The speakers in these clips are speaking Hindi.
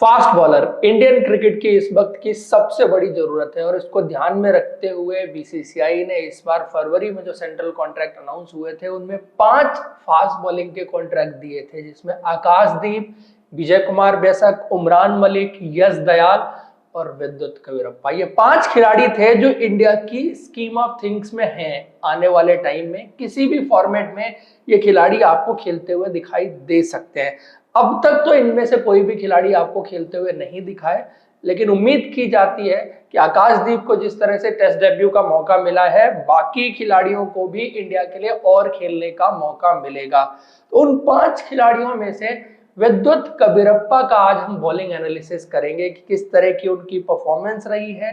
फास्ट बॉलर इंडियन क्रिकेट की इस वक्त की सबसे बड़ी जरूरत है और इसको ध्यान में रखते हुए बीसीसीआई ने इस बार फरवरी में जो सेंट्रल कॉन्ट्रैक्ट अनाउंस हुए थे उनमें 5 फास्ट बॉलिंग के कॉन्ट्रैक्ट दिए थे, जिसमें आकाशदीप, विजय कुमार बेशक, उमरान मलिक, यश दयाल और विद्युत कबीरप्पा। ये 5 खिलाड़ी थे जो इंडिया की स्कीम ऑफ थिंग्स में हैं। आने वाले टाइम में किसी भी फॉर्मेट में ये खिलाड़ी आपको खेलते हुए दिखाई दे सकते हैं। अब तक तो इनमें से कोई भी खिलाड़ी आपको खेलते हुए नहीं दिखा है, लेकिन उम्मीद की जाती है कि आकाशदीप को जिस तरह से टेस्ट डेब्यू का मौका मिला है, बाकी खिलाड़ियों को भी इंडिया के लिए और खेलने का मौका मिलेगा। तो उन 5 खिलाड़ियों में से विद्युत कबीरप्पा का आज हम बॉलिंग एनालिसिस करेंगे कि किस तरह की उनकी परफॉर्मेंस रही है,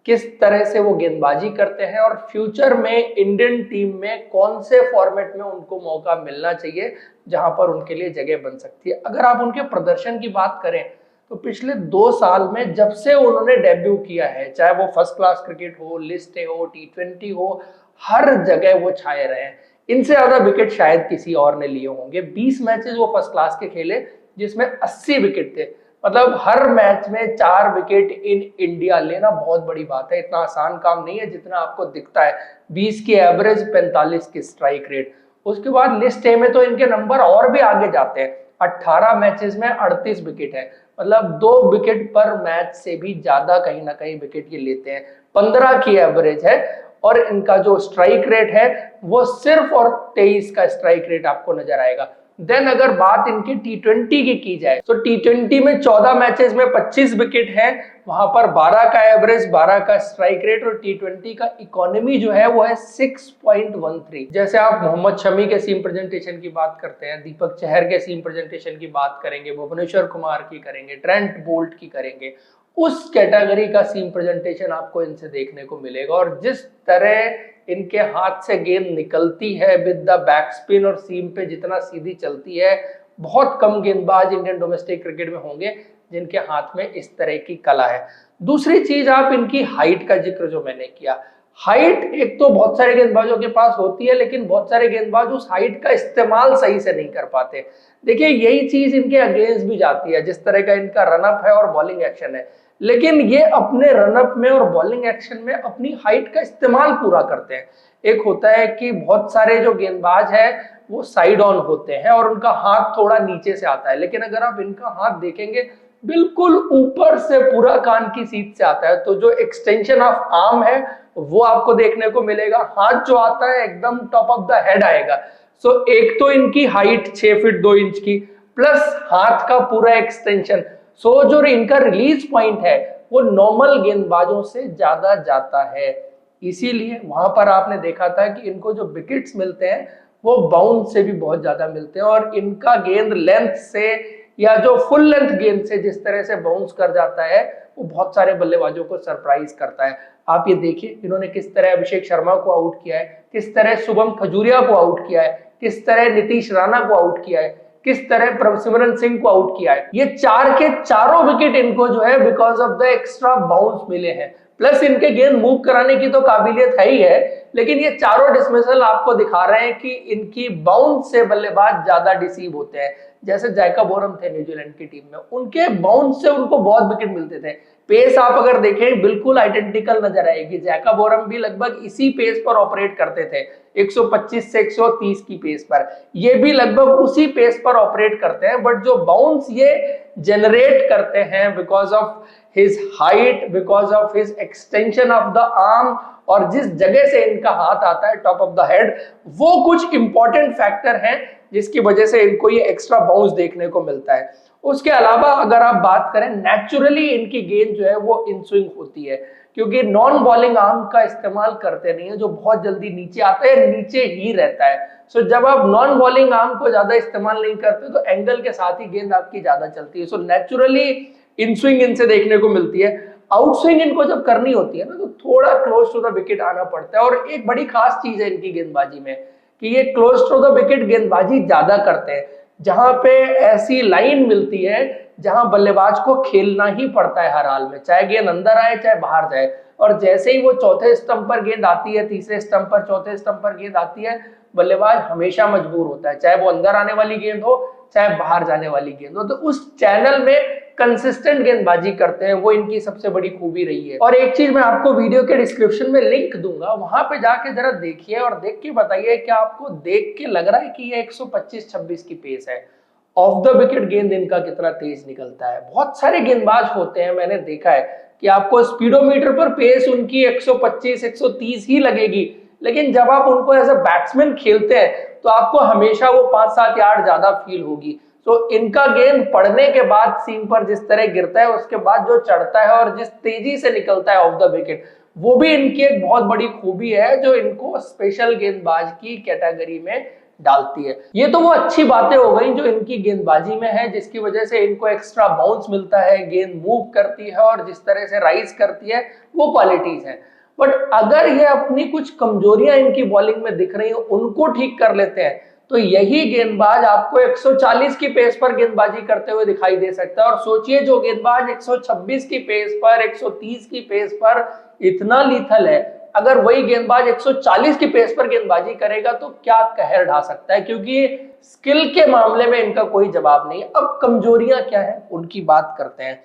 किस तरह से वो गेंदबाजी करते हैं और फ्यूचर में इंडियन टीम में कौन से फॉर्मेट में उनको मौका मिलना चाहिए जहां पर उनके लिए जगह बन सकती है। अगर आप उनके प्रदर्शन की बात करें तो पिछले 2 साल में जब से उन्होंने डेब्यू किया है, चाहे वो फर्स्ट क्लास क्रिकेट हो, लिस्ट ए हो, T20 हो, हर जगह वो छाए रहे हैं। इनसे ज्यादा विकेट शायद किसी और ने लिए होंगे। 20 मैचेस वो फर्स्ट क्लास के खेले जिसमें 80 विकेट थे। मतलब हर मैच में 4 विकेट इन इंडिया लेना बहुत बड़ी बात है। इतना आसान काम नहीं है जितना आपको दिखता है। 20 की एवरेज, 45 की स्ट्राइक रेट। उसके बाद लिस्ट ए में तो इनके नंबर और भी आगे जाते हैं। 18 मैचेस में 38 विकेट है, मतलब 2 विकेट पर मैच से भी ज्यादा कहीं ना कहीं विकेट ये लेते हैं। 15 की एवरेज है और इनका जो स्ट्राइक रेट है वो सिर्फ और 23 का स्ट्राइक रेट आपको नजर आएगा। देन अगर बात इनके T20 की जाए तो T20 में 14 मैचेस में 25 विकेट है, वहां पर 12 का एवरेज, 12 का स्ट्राइक रेट और T20 का इकोनॉमी जो है वो है 6.13। जैसे आप मोहम्मद शमी के सीम प्रेजेंटेशन की बात करते हैं, दीपक चहर के सीम प्रेजेंटेशन की बात करेंगे, भुवनेश्वर कुमार की करेंगे, ट्रेंट बोल्ट की करेंगे, उस कैटेगरी का सीम प्रेजेंटेशन आपको इनसे देखने को मिलेगा। और जिस तरह इनके हाथ से गेंद निकलती है विद द बैक स्पिन और सीम पे जितना सीधी चलती है, बहुत कम गेंदबाज इंडियन डोमेस्टिक क्रिकेट में होंगे जिनके हाथ में इस तरह की कला है। दूसरी चीज, आप इनकी हाइट का जिक्र जो मैंने किया, हाइट एक तो बहुत सारे गेंदबाजों के पास होती है, लेकिन बहुत सारे गेंदबाज उस हाइट का इस्तेमाल सही से नहीं कर पाते। देखिए यही चीज इनके अगेंस्ट भी जाती है, जिस तरह का इनका रनअप है और बॉलिंग एक्शन है, लेकिन ये अपने रनअप में और बॉलिंग एक्शन में अपनी हाइट का इस्तेमाल पूरा करते हैं। एक होता है कि बहुत सारे जो गेंदबाज है वो साइड ऑन होते हैं और उनका हाथ थोड़ा नीचे से आता है, लेकिन अगर आप इनका हाथ देखेंगे बिल्कुल ऊपर से पूरा कान की सीध से आता है। तो जो एक्सटेंशन ऑफ आर्म है वो आपको देखने को मिलेगा। हाथ जो आता है एकदम टॉप ऑफ द हेड आएगा। सो एक तो इनकी हाइट 6 फीट 2 इंच की, प्लस हाथ का पूरा एक्सटेंशन। सो जो इनका रिलीज पॉइंट है वो नॉर्मल गेंदबाजों से ज्यादा जाता है। इसीलिए वहां पर आपने देखा था कि इनको जो विकेट्स मिलते हैं वो बाउंस से भी बहुत ज्यादा मिलते हैं, और इनका गेंद लेंथ से या जो फुल लेंथ गेंद से जिस तरह से बाउंस कर जाता है वो बहुत सारे बल्लेबाजों को सरप्राइज करता है। आप ये देखिए इन्होंने किस तरह अभिषेक शर्मा को आउट किया है, किस तरह शुभम खजूरिया को आउट किया है, किस तरह नीतीश राणा को आउट किया है, किस तरह प्रभसिमरन सिंह को आउट किया है। ये 4 के चारों विकेट इनको जो है because of the extra bounce मिले हैं। प्लस इनके गेंद मूव कराने की तो काबिलियत है ही है, लेकिन ये चारों डिसमिसल आपको दिखा रहे हैं कि इनकी बाउंस से बल्लेबाज ज्यादा डिसीव होते हैं। जैसे जैकब ओरम थे न्यूजीलैंड की टीम में, उनके बाउंस से उनको बहुत विकेट मिलते थे। पेस आप अगर देखें बिल्कुल आइडेंटिकल नजर आएगी। जैकब ओरम भी लगभग इसी पेस पर ऑपरेट करते थे, 125 से 130 की पेस पर। ये भी लगभग उसी पेस पर ऑपरेट करते हैं, बट जो बाउंस ये जनरेट करते हैं because of his height, because of his extension of the arm, और जिस जगह से इनका हाथ आता है टॉप ऑफ द हेड, वो कुछ इंपॉर्टेंट फैक्टर हैं जिसकी वजह से इनको ये एक्स्ट्रा बाउंस देखने को मिलता है। उसके अलावा अगर आप बात करें, नेचुरली इनकी गेंद जो है वो इन स्विंग होती है, क्योंकि नॉन बॉलिंग आर्म का इस्तेमाल करते नहीं है जो बहुत जल्दी नीचे आता है, नीचे ही रहता है। सो जब आप नॉन बॉलिंग आर्म को ज्यादा इस्तेमाल नहीं करते तो एंगल के साथ ही गेंद आपकी ज्यादा चलती है। सो नेचुरली इन स्विंग इनसे देखने को मिलती है। आउट स्विंग इनको जब करनी होती है ना तो थोड़ा क्लोज टू द विकेट आना पड़ता है। और एक बड़ी खास चीज है इनकी गेंदबाजी में कि ये क्लोज टू द विकेट गेंदबाजी ज्यादा करते हैं, जहां पे ऐसी लाइन मिलती है जहां बल्लेबाज को खेलना ही पड़ता है हर हाल में, चाहे गेंद अंदर आए चाहे बाहर जाए। और जैसे ही वो चौथे स्टंप पर गेंद आती है, तीसरे स्टंप पर, चौथे स्टंप पर गेंद आती है, बल्लेबाज हमेशा मजबूर होता है, चाहे वो अंदर आने वाली गेंद हो चाहे बाहर जाने वाली गेंद हो, तो उस चैनल में कंसिस्टेंट गेंदबाजी करते हैं, वो इनकी सबसे बड़ी खूबी रही है। और एक चीज मैं आपको वीडियो के डिस्क्रिप्शन में लिंक दूंगा, वहां पे जाके जरा देखिए और देख के बताइए क्या आपको देख के लग रहा है कि ये 125-26 की पेस है। ऑफ द विकेट गेंद इनका कितना तेज निकलता है। बहुत सारे गेंदबाज होते हैं, मैंने देखा है कि आपको स्पीडोमीटर पर पेस उनकी 125-130 ही लगेगी, लेकिन जब आप उनको एज अ बैट्समैन खेलते हैं तो आपको हमेशा वो 5-7 यार्ड ज्यादा फील होगी। तो इनका गेंद पड़ने के बाद सीम पर जिस तरह गिरता है, उसके बाद जो चढ़ता है और जिस तेजी से निकलता है ऑफ द विकेट, वो भी इनकी एक बहुत बड़ी खूबी है जो इनको स्पेशल गेंदबाज की कैटेगरी में डालती है। ये तो वो अच्छी बातें हो गई जो इनकी गेंदबाजी में है, जिसकी वजह से इनको एक्स्ट्रा बाउंस मिलता है, गेंद मूव करती है और जिस तरह से राइज करती है, वो क्वालिटीज है। बट अगर ये अपनी कुछ कमजोरियां इनकी बॉलिंग में दिख रही हैं, उनको ठीक कर लेते हैं, तो यही गेंदबाज आपको 140 की पेस पर गेंदबाजी करते हुए दिखाई दे सकता है। और सोचिए जो गेंदबाज 126 की पेस पर, 130 की पेस पर इतना लीथल है, अगर वही गेंदबाज 140 की पेस पर गेंदबाजी करेगा तो क्या कहर ढा सकता है, क्योंकि स्किल के मामले में इनका कोई जवाब नहीं है। अब कमजोरियां क्या है उनकी बात करते हैं।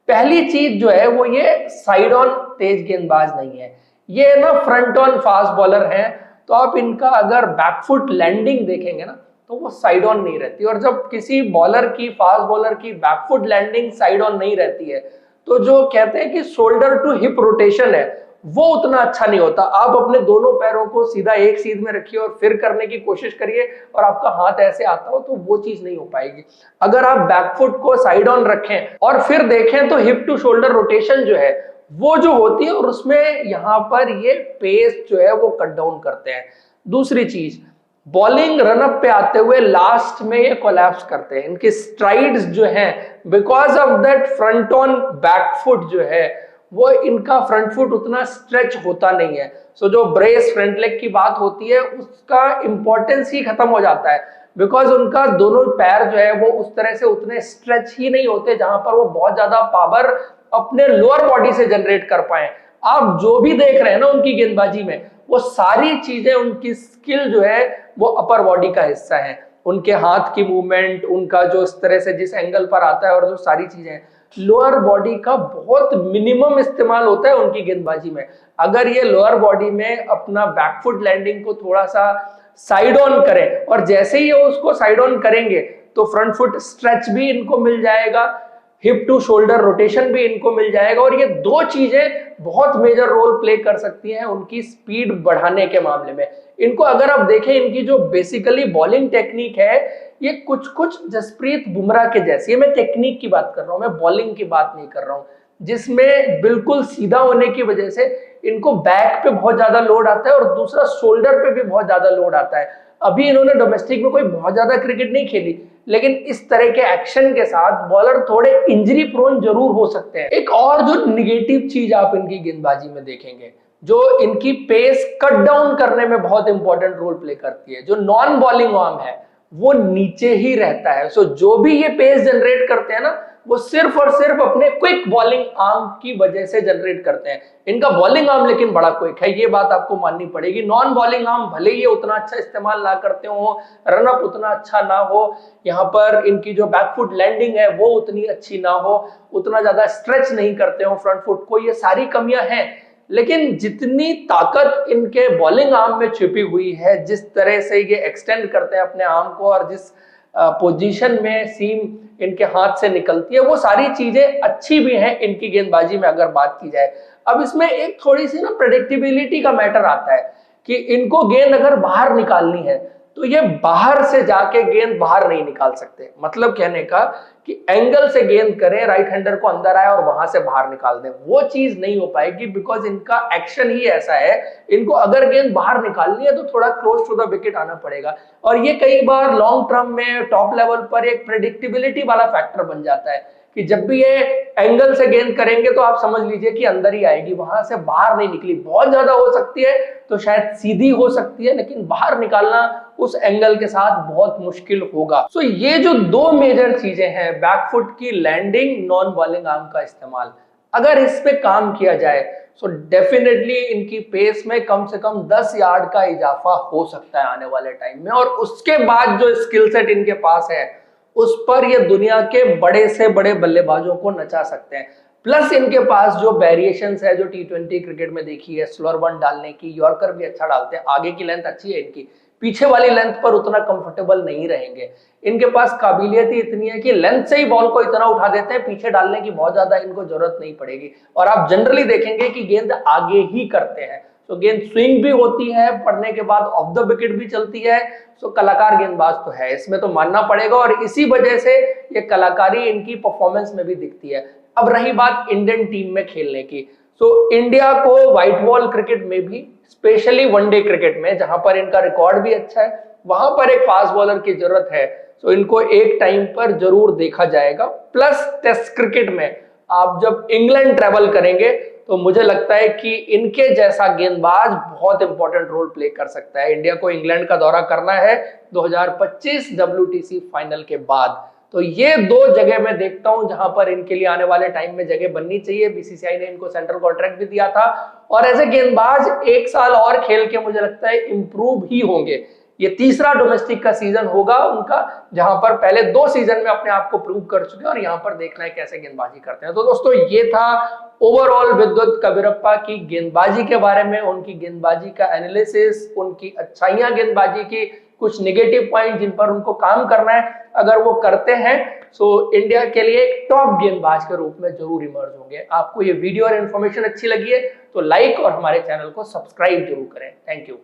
पहली चीज जो है वो ये साइड ऑन तेज गेंदबाज नहीं है, ये ना फ्रंट ऑन फास्ट बॉलर है। तो आप इनका अगर बैकफुट लैंडिंग देखेंगे ना, तो वो साइड ऑन नहीं रहती। और जब किसी बॉलर की, फास्ट बॉलर की बैकफुट लैंडिंग साइड ऑन नहीं रहती है, तो जो कहते हैं कि शोल्डर टू हिप रोटेशन है, वो उतना अच्छा नहीं होता। आप अपने दोनों पैरों को सीधा एक सीध में रखिए और फिर करने की कोशिश करिए और आपका हाथ ऐसे आता हो, तो वो चीज नहीं हो पाएगी। अगर आप बैकफुट को साइड ऑन रखें और फिर देखें, तो हिप टू शोल्डर रोटेशन जो है वो जो होती है, और उसमें यहां पर ये पेस जो है वो कट डाउन करते हैं। दूसरी चीज, बॉलिंग रनअप पे आते हुए लास्ट में ये कोलैप्स करते हैं। इनके स्ट्राइड्स जो हैं, because of that front on backfoot जो है, वो इनका फ्रंट फुट उतना स्ट्रेच होता नहीं है। सो जो ब्रेस फ्रंट लेग की बात होती है, उसका इंपॉर्टेंस ही खत्म हो जाता है, बिकॉज उनका दोनों पैर जो है वो उस तरह से उतने स्ट्रेच ही नहीं होते जहां पर वो बहुत ज्यादा पावर अपने लोअर बॉडी से जनरेट कर पाए। आप जो भी देख रहे हैं ना उनकी गेंदबाजी में, वो सारी चीजें, उनकी स्किल जो है वो अपर बॉडी का हिस्सा है। उनके हाथ की मूवमेंट, उनका जो इस तरह से जिस एंगल पर आता है, और जो सारी चीजें हैं, लोअर बॉडी का बहुत मिनिमम इस्तेमाल होता है उनकी गेंदबाजी में। अगर ये लोअर बॉडी में अपना बैकफुट लैंडिंग को थोड़ा सा साइड ऑन करें, और जैसे ही ये उसको साइड ऑन करेंगे तो फ्रंट फुट स्ट्रेच भी इनको मिल जाएगा, हिप टू शोल्डर रोटेशन भी इनको मिल जाएगा। और ये दो चीजें बहुत मेजर रोल प्ले कर सकती हैं उनकी स्पीड बढ़ाने के मामले में। इनको अगर आप देखें, इनकी जो बेसिकली बॉलिंग टेक्निक है, ये कुछ कुछ जसप्रीत बुमराह के जैसी है। मैं टेक्निक की बात कर रहा हूं, मैं बॉलिंग की बात नहीं कर रहा हूं, जिसमें बिल्कुल सीधा होने की वजह से इनको बैक पे बहुत ज्यादा लोड आता है और दूसरा शोल्डर पे भी बहुत ज्यादा लोड आता है। अभी इन्होंने डोमेस्टिक में कोई बहुत ज्यादा क्रिकेट नहीं खेली, लेकिन इस तरह के एक्शन के साथ बॉलर थोड़े इंजरी प्रोन जरूर हो सकते हैं। एक और जो निगेटिव चीज आप इनकी गेंदबाजी में देखेंगे, जो इनकी पेस कट डाउन करने में बहुत इंपॉर्टेंट रोल प्ले करती है, जो नॉन बॉलिंग आर्म है वो नीचे ही रहता है। सो जो भी ये पेस जनरेट करते हैं ना, वो सिर्फ और सिर्फ अपने क्विक बॉलिंग आर्म की वजह से जनरेट करते हैं। इनका बॉलिंग आर्म लेकिन बड़ा क्विक है, ये बात आपको माननी पड़ेगी। नॉन बॉलिंग आर्म भले ही ये उतना अच्छा इस्तेमाल ना करते हो, रनअप उतना अच्छा ना हो, यहाँ पर इनकी जो बैकफुट लैंडिंग है वो उतनी अच्छी ना हो, उतना ज्यादा स्ट्रेच नहीं करते हो फ्रंट फुट को, ये सारी कमियां हैं। लेकिन जितनी ताकत इनके बॉलिंग आर्म में छिपी हुई है, जिस तरह से ये एक्सटेंड करते हैं अपने आर्म को, और जिस पोजीशन में सीम इनके हाथ से निकलती है, वो सारी चीजें अच्छी भी हैं इनकी गेंदबाजी में अगर बात की जाए। अब इसमें एक थोड़ी सी ना प्रेडिक्टेबिलिटी का मैटर आता है कि इनको गेंद अगर बाहर निकालनी है तो ये बाहर से जाके गेंद बाहर नहीं निकाल सकते। मतलब कहने का कि एंगल से गेंद करें, राइट हैंडर को अंदर आए और वहां से बाहर निकाल दें, वो चीज नहीं हो पाएगी, बिकॉज इनका एक्शन ही ऐसा है। इनको अगर गेंद बाहर निकालनी है तो थोड़ा क्लोज टू द विकेट आना पड़ेगा, और ये कई बार लॉन्ग टर्म में टॉप लेवल पर एक प्रेडिक्टेबिलिटी वाला फैक्टर बन जाता है कि जब भी ये एंगल से गेंद करेंगे तो आप समझ लीजिए कि अंदर ही आएगी, वहां से बाहर नहीं निकली। बहुत ज्यादा हो सकती है तो शायद सीधी हो सकती है, लेकिन बाहर निकालना उस एंगल के साथ बहुत मुश्किल होगा। सो ये जो दो मेजर चीजें हैं, बैकफुट की लैंडिंग, नॉन बॉलिंग आर्म का इस्तेमाल, अगर इस पे काम किया जाए सो डेफिनेटली इनकी पेस में कम से कम 10 यार्ड का इजाफा हो सकता है आने वाले टाइम में। और उसके बाद जो स्किल सेट इनके पास है उस पर ये दुनिया के बड़े से बड़े बल्लेबाजों को नचा सकते हैं। प्लस इनके पास जो वेरिएशंस है जो टी20 क्रिकेट में देखी है, स्लोअर वन डालने की, यॉर्कर भी अच्छा डालते हैं, आगे की लेंथ अच्छी है इनकी, पीछे वाली लेंथ पर उतना कंफर्टेबल नहीं रहेंगे। इनके पास काबिलियत ही इतनी है कि लेंथ से ही बॉल को इतना उठा देते हैं, पीछे डालने की बहुत ज्यादा इनको जरूरत नहीं पड़ेगी। और आप जनरली देखेंगे कि गेंद आगे ही करते हैं, तो गेंद स्विंग भी होती है, पड़ने के बाद ऑफ द विकेट भी चलती है। तो कलाकार गेंदबाज तो है, इसमें तो मानना पड़ेगा, और इसी वजह से ये कलाकारी इनकी परफॉर्मेंस में भी दिखती है। अब रही बात इंडियन टीम में खेलने की, तो इंडिया को व्हाइट बॉल क्रिकेट में भी, स्पेशली वनडे क्रिकेट में जहां पर इनका रिकॉर्ड भी अच्छा है, वहां पर एक फास्ट बॉलर की जरूरत है। तो इनको एक टाइम पर जरूर देखा जाएगा। प्लस टेस्ट क्रिकेट में आप जब इंग्लैंड ट्रेवल करेंगे तो मुझे लगता है कि इनके जैसा गेंदबाज बहुत इंपॉर्टेंट रोल प्ले कर सकता है। इंडिया को इंग्लैंड का दौरा करना है 2025 WTC फाइनल के बाद, तो ये दो जगह मैं देखता हूं जहां पर इनके लिए आने वाले टाइम में जगह बननी चाहिए। बीसीसीआई ने इनको सेंट्रल कॉन्ट्रैक्ट भी दिया था, और एज ए गेंदबाज एक साल और खेल के मुझे लगता है इंप्रूव ही होंगे। ये तीसरा डोमेस्टिक का सीजन होगा उनका, जहां पर पहले 2 सीजन में अपने आप को प्रूव कर चुके हैं, और यहां पर देखना है कैसे गेंदबाजी करते हैं। तो दोस्तों ये था ओवरऑल विद्युत कबीरप्पा की गेंदबाजी के बारे में, उनकी गेंदबाजी का एनालिसिस, उनकी अच्छाइयां गेंदबाजी की, कुछ नेगेटिव पॉइंट जिन पर उनको काम करना है। अगर वो करते हैं तो इंडिया के लिए एक टॉप गेंदबाज के रूप में जरूर इमर्ज होंगे। आपको ये वीडियो और इन्फॉर्मेशन अच्छी लगी है तो लाइक और हमारे चैनल को सब्सक्राइब जरूर करें। Thank you.